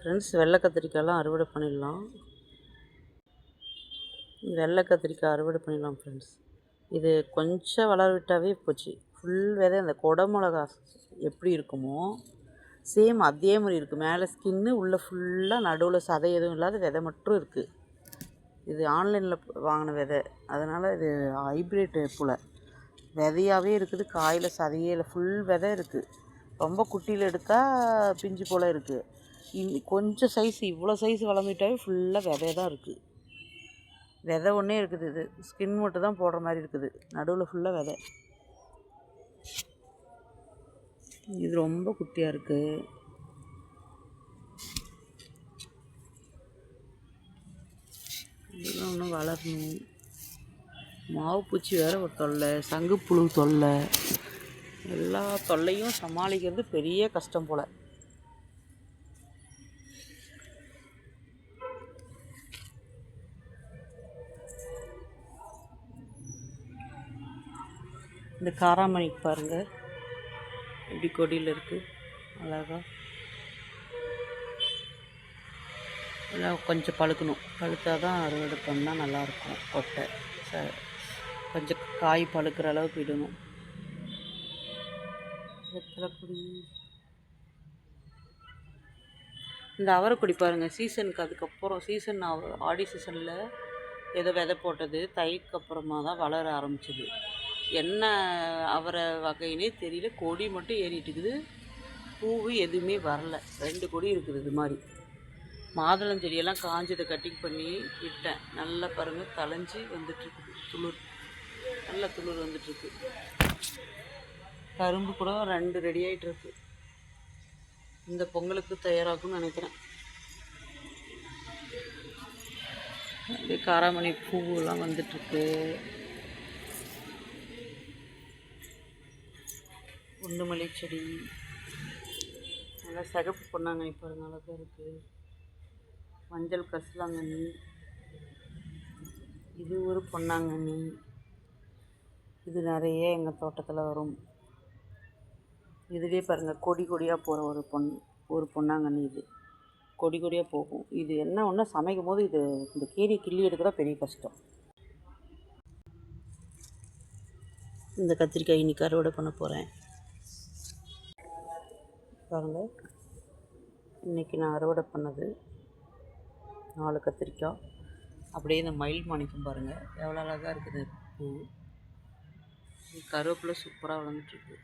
Friends, வெள்ளை கத்திரிக்காயெலாம் அறுவடை பண்ணிடலாம். வெள்ளை கத்திரிக்காய் அறுவடை பண்ணிடலாம் ஃப்ரெண்ட்ஸ். இது கொஞ்சம் வளர விட்டாவே போச்சு. ஃபுல் விதை அந்த கொடை மிளகா எப்படி இருக்குமோ சேம் அதே மாதிரி இருக்குது. மேலே ஸ்கின்னு, உள்ளே ஃபுல்லாக நடுவில் சதை எதுவும் இல்லாத விதை மட்டும் இருக்குது. இது ஆன்லைனில் வாங்கின விதை, அதனால் இது ஹைப்ரிட் போல். விதையாகவே இருக்குது, காயில் சதையே இல்லை, ஃபுல் விதை இருக்குது. ரொம்ப குட்டியில் எடுத்தால் பிஞ்சு போல் இருக்குது. கொஞ்சம் சைஸ், இவ்வளோ சைஸ் வளர்ந்துட்டாவே ஃபுல்லாக விதை தான் இருக்குது. விதை ஒன்றே இருக்குது. இது ஸ்கின் மட்டும் தான் போடுற மாதிரி இருக்குது, நடுவில் ஃபுல்லாக விதை. இது ரொம்ப குட்டியாக இருக்குது. இதெல்லாம் இன்னும் வளரணும். மாவு பூச்சி வேறு ஒரு தொல்லை, சங்குப்புழு தொல்லை, எல்லா தொல்லையும் சமாளிக்கிறது பெரிய கஷ்டம் போல். இந்த காராமணிக்கு பாருங்கள் எப்படி கொடியில் இருக்குது, அழகா. எல்லாம் கொஞ்சம் பழுக்கணும், பழுத்தா தான் அறுவடை பண்ணால் நல்லாயிருக்கும். கொட்டை கொஞ்சம் காய் பழுக்கிற அளவுக்கு இடணும். வெத்தலைப்பொடி. இந்த அவரைக்கொடி பாருங்கள், சீசனுக்கு அதுக்கப்புறம் சீசன் ஆடி சீசனில் ஏதோ விதை போட்டது, தைக்கு அப்புறமா தான் வளர ஆரம்பிச்சிது. என்ன அவரை வகைன்னே தெரியல, கொடி மட்டும் ஏறிட்டு இருக்குது, பூவு எதுவுமே வரல. 2 கொடி இருக்குது. இது மாதிரி மாதுளம் செடியெல்லாம் காஞ்சதை கட்டிங் பண்ணி விட்டேன். நல்லா பாருங்கள் தளைஞ்சி வந்துட்டுருக்குது, துளிர், நல்ல துளிர் வந்துட்டுருக்கு. கரும்பு கூட 2 ரெடி ஆகிட்டுருக்கு. இந்த பொங்கலுக்கு தயாராகும்னு நினைக்கிறேன். அப்படியே காராமணி பூவெல்லாம் வந்துட்டுருக்கு. குண்டுமல்லி செடி, நல்லா சிகப்பு பொன்னாங்கண்ணி பாருங்கள், அழகாக இருக்குது. மஞ்சள் கரிசலாங்கண்ணி, இது ஒரு பொன்னாங்கண்ணி. இது நிறைய எங்கள் தோட்டத்தில் வரும். இதுவே பாருங்கள் கொடி கொடியாக போகிற ஒரு பொன்னாங்கண்ணி. இது கொடி கொடியாக போகும். இது என்ன ஒன்று சமைக்கும் போது இது இந்த கீரி கிள்ளி எடுக்கிற பெரிய கஷ்டம். இந்த கத்திரிக்காய் இன்னைக்கு அறுவடை பண்ண போகிறேன் பாருங்கள். இன்றைக்கி நான் அறுவடை பண்ணது 4 கத்திரிக்காய். அப்படியே இந்த மயில் மாணிக்கம் பாருங்கள் எவ்வளோ அழகாக இருக்குது பூ. கருவேப்பிலை சூப்பராக வளர்ந்துட்டுருக்கு.